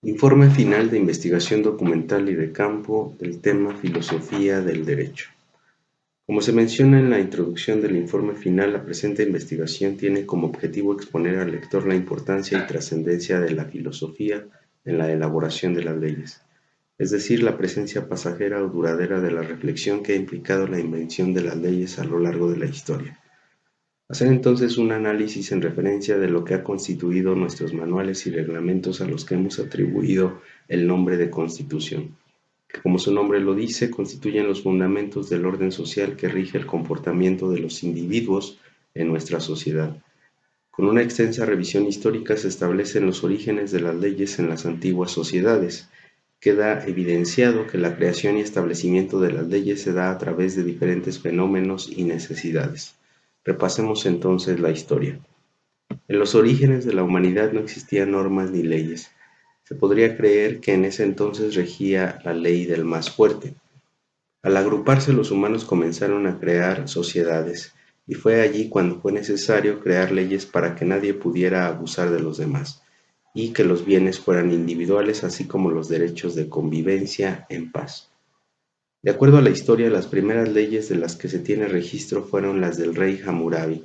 Informe final de investigación documental y de campo del tema Filosofía del Derecho. Como se menciona en la introducción del informe final, la presente investigación tiene como objetivo exponer al lector la importancia y trascendencia de la filosofía en la elaboración de las leyes, es decir, la presencia pasajera o duradera de la reflexión que ha implicado la invención de las leyes a lo largo de la historia. Hacer entonces un análisis en referencia de lo que ha constituido nuestros manuales y reglamentos a los que hemos atribuido el nombre de Constitución, que como su nombre lo dice, constituyen los fundamentos del orden social que rige el comportamiento de los individuos en nuestra sociedad. Con una extensa revisión histórica se establecen los orígenes de las leyes en las antiguas sociedades. Queda evidenciado que la creación y establecimiento de las leyes se da a través de diferentes fenómenos y necesidades. Repasemos entonces la historia. En los orígenes de la humanidad no existían normas ni leyes. Se podría creer que en ese entonces regía la ley del más fuerte. Al agruparse los humanos comenzaron a crear sociedades, y fue allí cuando fue necesario crear leyes para que nadie pudiera abusar de los demás, y que los bienes fueran individuales así como los derechos de convivencia en paz. De acuerdo a la historia, las primeras leyes de las que se tiene registro fueron las del rey Hammurabi.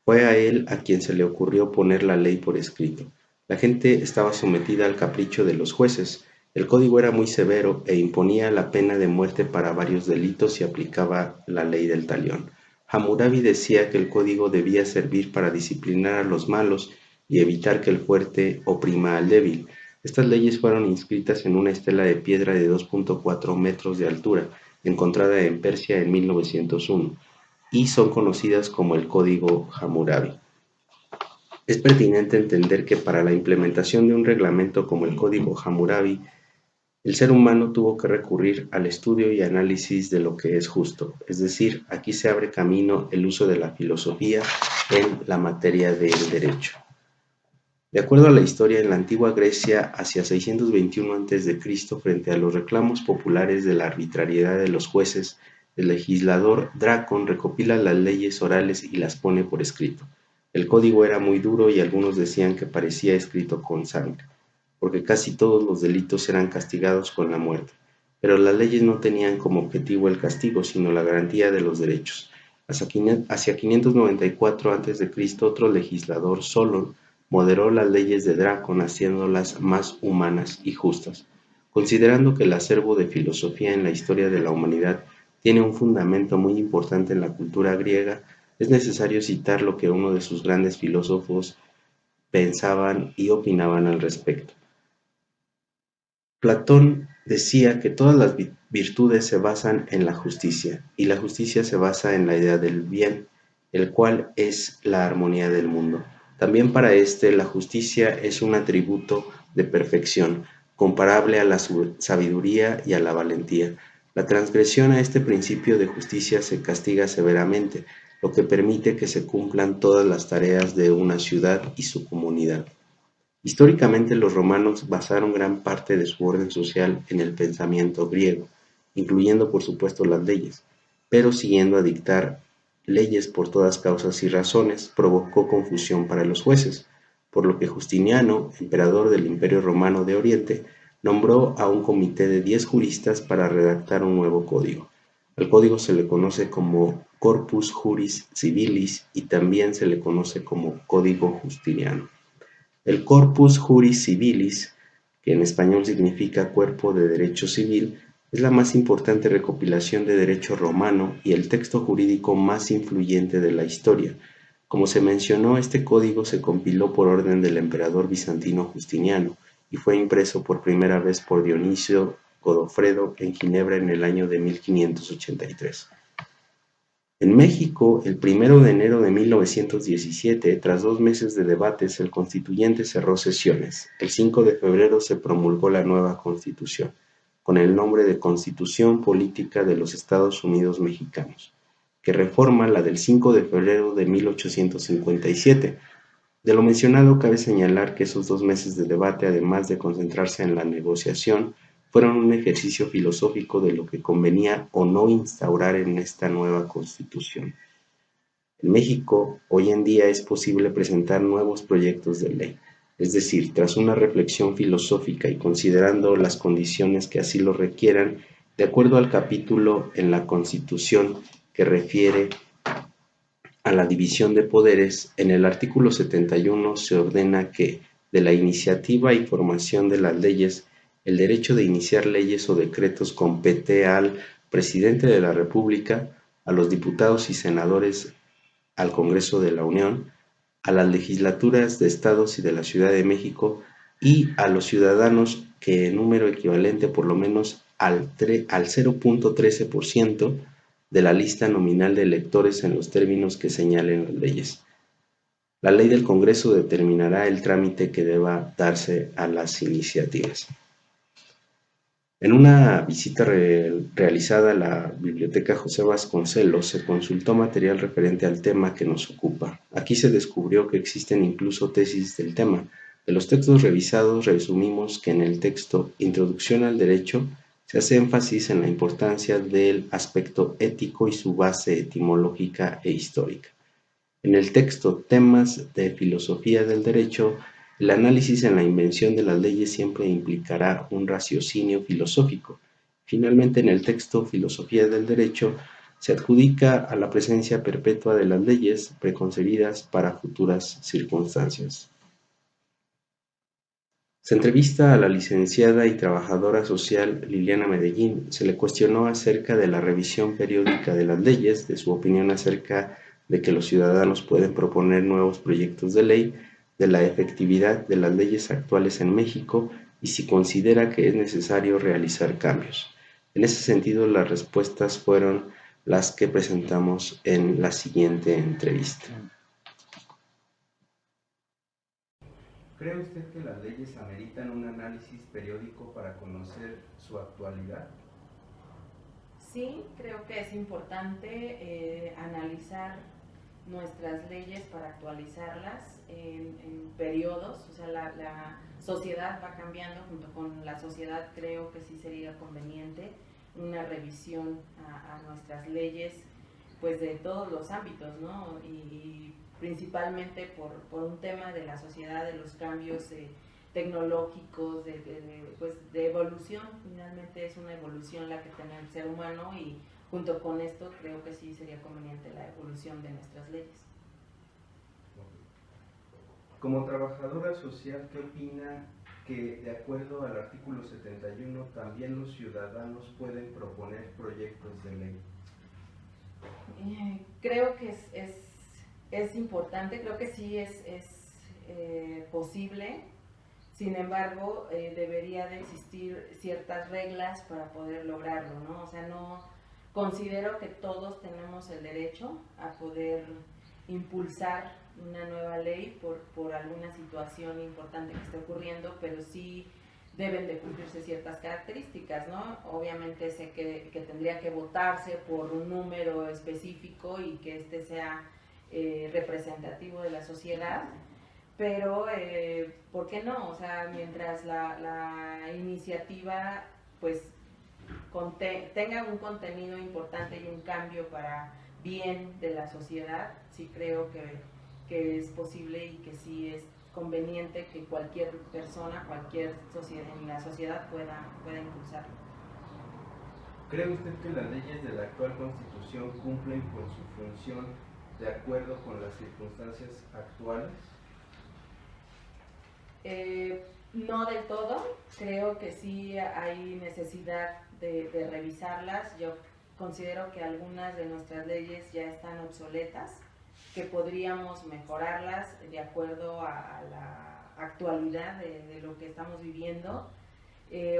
Fue a él a quien se le ocurrió poner la ley por escrito. La gente estaba sometida al capricho de los jueces. El código era muy severo e imponía la pena de muerte para varios delitos y aplicaba la ley del talión. Hammurabi decía que el código debía servir para disciplinar a los malos y evitar que el fuerte oprima al débil. Estas leyes fueron inscritas en una estela de piedra de 2.4 metros de altura, encontrada en Persia en 1901, y son conocidas como el Código Hammurabi. Es pertinente entender que para la implementación de un reglamento como el Código Hammurabi, el ser humano tuvo que recurrir al estudio y análisis de lo que es justo, es decir, aquí se abre camino el uso de la filosofía en la materia del derecho. De acuerdo a la historia, en la antigua Grecia, hacia 621 a.C., frente a los reclamos populares de la arbitrariedad de los jueces, el legislador Dracon recopila las leyes orales y las pone por escrito. El código era muy duro y algunos decían que parecía escrito con sangre, porque casi todos los delitos eran castigados con la muerte. Pero las leyes no tenían como objetivo el castigo, sino la garantía de los derechos. Hacia 594 a.C., otro legislador, Solon, moderó las leyes de Dracon haciéndolas más humanas y justas. Considerando que el acervo de filosofía en la historia de la humanidad tiene un fundamento muy importante en la cultura griega, es necesario citar lo que uno de sus grandes filósofos pensaban y opinaban al respecto. Platón decía que todas las virtudes se basan en la justicia, y la justicia se basa en la idea del bien, el cual es la armonía del mundo. También para la justicia es un atributo de perfección, comparable a la sabiduría y a la valentía. La transgresión a este principio de justicia se castiga severamente, lo que permite que se cumplan todas las tareas de una ciudad y su comunidad. Históricamente los romanos basaron gran parte de su orden social en el pensamiento griego, incluyendo por supuesto las leyes, pero siguiendo a dictar leyes por todas causas y razones provocó confusión para los jueces, por lo que Justiniano, emperador del Imperio Romano de Oriente, nombró a un comité de 10 juristas para redactar un nuevo código. Al código se le conoce como Corpus Juris Civilis y también se le conoce como Código Justiniano. El Corpus Juris Civilis, que en español significa Cuerpo de Derecho Civil, es la más importante recopilación de derecho romano y el texto jurídico más influyente de la historia. Como se mencionó, este código se compiló por orden del emperador bizantino Justiniano y fue impreso por primera vez por Dionisio Godofredo en Ginebra en el año de 1583. En México, el 1 de enero de 1917, tras 2 meses de debates, el constituyente cerró sesiones. El 5 de febrero se promulgó la nueva Constitución, con el nombre de Constitución Política de los Estados Unidos Mexicanos, que reforma la del 5 de febrero de 1857. De lo mencionado, cabe señalar que esos 2 meses de debate, además de concentrarse en la negociación, fueron un ejercicio filosófico de lo que convenía o no instaurar en esta nueva Constitución. En México, hoy en día es posible presentar nuevos proyectos de ley. Es decir, tras una reflexión filosófica y considerando las condiciones que así lo requieran, de acuerdo al capítulo en la Constitución que refiere a la división de poderes, en el artículo 71 se ordena que, de la iniciativa y formación de las leyes, el derecho de iniciar leyes o decretos compete al Presidente de la República, a los diputados y senadores, al Congreso de la Unión, a las legislaturas de estados y de la Ciudad de México y a los ciudadanos que en número equivalente por lo menos al 0.13% de la lista nominal de electores en los términos que señalen las leyes. La ley del Congreso determinará el trámite que deba darse a las iniciativas. En una visita realizada a la Biblioteca José Vasconcelos se consultó material referente al tema que nos ocupa. Aquí se descubrió que existen incluso tesis del tema. De los textos revisados resumimos que en el texto Introducción al Derecho se hace énfasis en la importancia del aspecto ético y su base etimológica e histórica. En el texto Temas de Filosofía del Derecho, el análisis en la invención de las leyes siempre implicará un raciocinio filosófico. Finalmente, en el texto Filosofía del Derecho se adjudica a la presencia perpetua de las leyes preconcebidas para futuras circunstancias. Se entrevista a la licenciada y trabajadora social Liliana Medellín. Se le cuestionó acerca de la revisión periódica de las leyes, de su opinión acerca de que los ciudadanos pueden proponer nuevos proyectos de ley, de la efectividad de las leyes actuales en México y si considera que es necesario realizar cambios. En ese sentido, las respuestas fueron las que presentamos en la siguiente entrevista. ¿Cree usted que las leyes ameritan un análisis periódico para conocer su actualidad? Sí, creo que es importante analizar nuestras leyes para actualizarlas en periodos, o sea, la sociedad va cambiando, junto con la sociedad creo que sí sería conveniente una revisión a nuestras leyes, pues de todos los ámbitos, ¿no? Y principalmente por un tema de la sociedad, de los cambios tecnológicos, pues de evolución. Finalmente es una evolución la que tiene el ser humano y junto con esto creo que sí sería conveniente la evolución de nuestras leyes. Como trabajadora social, ¿qué opina que de acuerdo al artículo 71 también los ciudadanos pueden proponer proyectos de ley? Creo que es importante, creo que sí es posible. Sin embargo, debería de existir ciertas reglas para poder lograrlo, ¿no? O sea, no considero que todos tenemos el derecho a poder impulsar una nueva ley por alguna situación importante que esté ocurriendo, pero sí deben de cumplirse ciertas características, ¿no? Obviamente sé que tendría que votarse por un número específico y que este sea representativo de la sociedad, pero ¿por qué no? O sea, mientras la iniciativa pues tenga un contenido importante y un cambio para bien de la sociedad, sí creo que es posible y que sí es conveniente que cualquier persona, cualquier sociedad en la sociedad pueda impulsarlo. ¿Cree usted que las leyes de la actual Constitución cumplen con su función de acuerdo con las circunstancias actuales? No del todo, creo que sí hay necesidad de revisarlas. Yo considero que algunas de nuestras leyes ya están obsoletas, que podríamos mejorarlas de acuerdo a la actualidad de lo que estamos viviendo,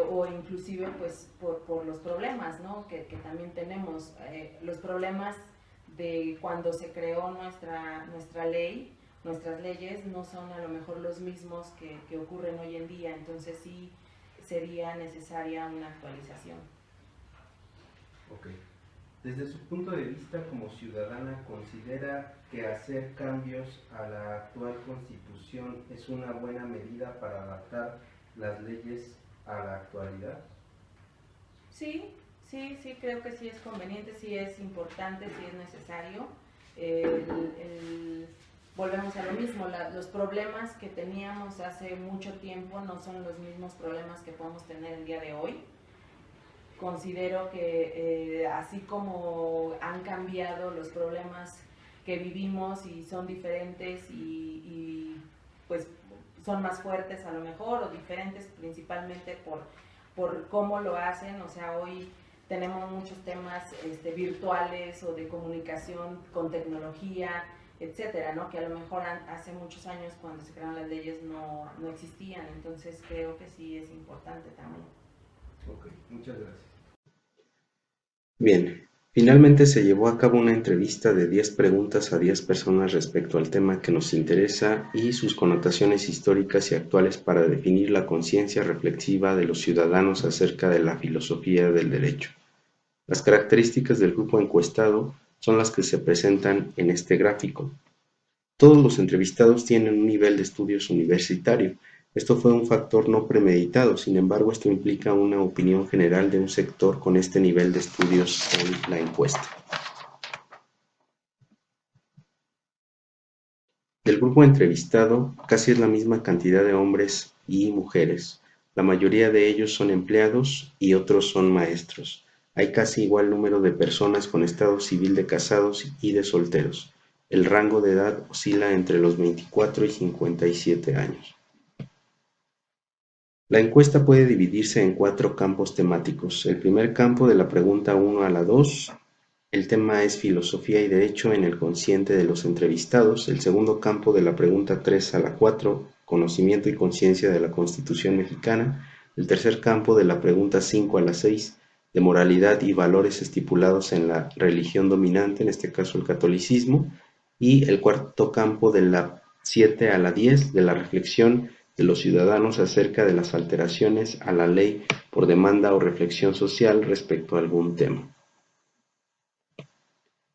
o inclusive pues por los problemas, ¿no? que también tenemos, los problemas de cuando se creó nuestra ley. Nuestras leyes no son a lo mejor los mismos que ocurren hoy en día, entonces sí sería necesaria una actualización. Ok. Desde su punto de vista como ciudadana, ¿considera que hacer cambios a la actual Constitución es una buena medida para adaptar las leyes a la actualidad? Sí, creo que sí es conveniente, sí es importante, sí es necesario. volvemos a lo mismo, los problemas que teníamos hace mucho tiempo no son los mismos problemas que podemos tener el día de hoy. Considero que así como han cambiado los problemas que vivimos y son diferentes y pues son más fuertes a lo mejor, o diferentes principalmente por cómo lo hacen. O sea, hoy tenemos muchos temas virtuales o de comunicación con tecnología, etcétera, ¿no? Que a lo mejor hace muchos años, cuando se crearon las leyes, no existían. Entonces creo que sí es importante también. Ok, muchas gracias. Bien, finalmente se llevó a cabo una entrevista de 10 preguntas a 10 personas respecto al tema que nos interesa y sus connotaciones históricas y actuales para definir la conciencia reflexiva de los ciudadanos acerca de la filosofía del derecho. Las características del grupo encuestado son las que se presentan en este gráfico. Todos los entrevistados tienen un nivel de estudios universitario. Esto fue un factor no premeditado, sin embargo, esto implica una opinión general de un sector con este nivel de estudios en la encuesta. Del grupo entrevistado, casi es la misma cantidad de hombres y mujeres. La mayoría de ellos son empleados y otros son maestros. Hay casi igual número de personas con estado civil de casados y de solteros. El rango de edad oscila entre los 24 y 57 años. La encuesta puede dividirse en 4 campos temáticos. El primer campo, de la pregunta 1 a la 2, el tema es filosofía y derecho en el consciente de los entrevistados. El segundo campo, de la pregunta 3 a la 4, conocimiento y conciencia de la Constitución mexicana. El tercer campo, de la pregunta 5 a la 6, de moralidad y valores estipulados en la religión dominante, en este caso el catolicismo. Y el cuarto campo, de la 7 a la 10, de la reflexión de los ciudadanos acerca de las alteraciones a la ley por demanda o reflexión social respecto a algún tema.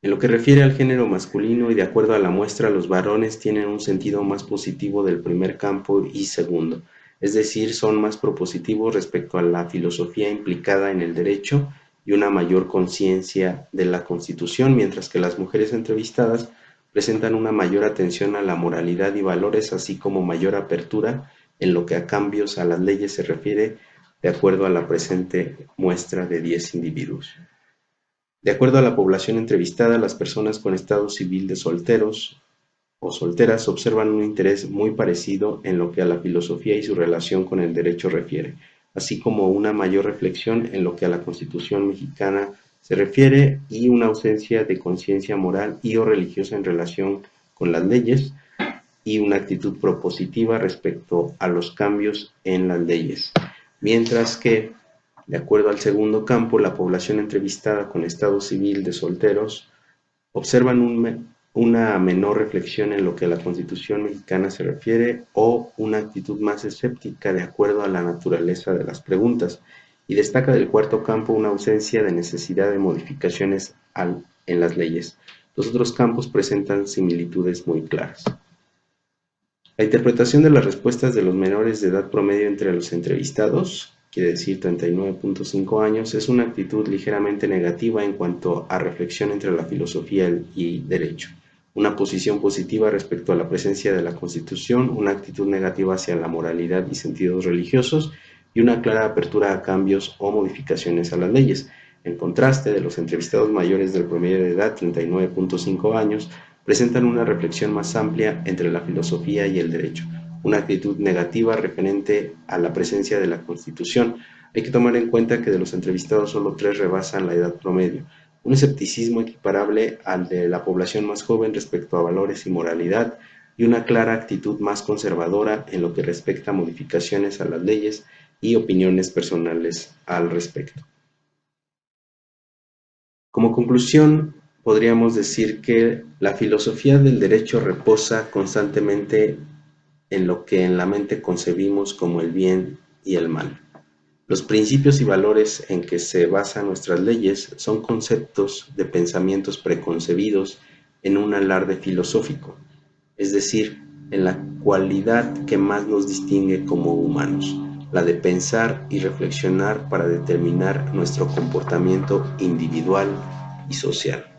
En lo que refiere al género masculino y de acuerdo a la muestra, los varones tienen un sentido más positivo del primer campo y segundo, es decir, son más propositivos respecto a la filosofía implicada en el derecho y una mayor conciencia de la Constitución, mientras que las mujeres entrevistadas presentan una mayor atención a la moralidad y valores, así como mayor apertura en lo que a cambios a las leyes se refiere, de acuerdo a la presente muestra de 10 individuos. De acuerdo a la población entrevistada, las personas con estado civil de solteros o solteras observan un interés muy parecido en lo que a la filosofía y su relación con el derecho refiere, así como una mayor reflexión en lo que a la Constitución mexicana se refiere y una ausencia de conciencia moral y o religiosa en relación con las leyes y una actitud propositiva respecto a los cambios en las leyes, mientras que, de acuerdo al segundo campo, la población entrevistada con estado civil de solteros observan una menor reflexión en lo que a la Constitución mexicana se refiere o una actitud más escéptica de acuerdo a la naturaleza de las preguntas, y destaca del cuarto campo una ausencia de necesidad de modificaciones en las leyes. Los otros campos presentan similitudes muy claras. La interpretación de las respuestas de los menores de edad promedio entre los entrevistados, quiere decir 39.5 años, es una actitud ligeramente negativa en cuanto a reflexión entre la filosofía y derecho, una posición positiva respecto a la presencia de la Constitución, una actitud negativa hacia la moralidad y sentidos religiosos y una clara apertura a cambios o modificaciones a las leyes. En contraste, de los entrevistados mayores del promedio de edad, 39.5 años, presentan una reflexión más amplia entre la filosofía y el derecho, una actitud negativa referente a la presencia de la Constitución. Hay que tomar en cuenta que de los entrevistados solo 3 rebasan la edad promedio, un escepticismo equiparable al de la población más joven respecto a valores y moralidad, y una clara actitud más conservadora en lo que respecta a modificaciones a las leyes y opiniones personales al respecto. Como conclusión, podríamos decir que la filosofía del derecho reposa constantemente en lo que en la mente concebimos como el bien y el mal. Los principios y valores en que se basan nuestras leyes son conceptos de pensamientos preconcebidos en un alarde filosófico, es decir, en la cualidad que más nos distingue como humanos, la de pensar y reflexionar para determinar nuestro comportamiento individual y social.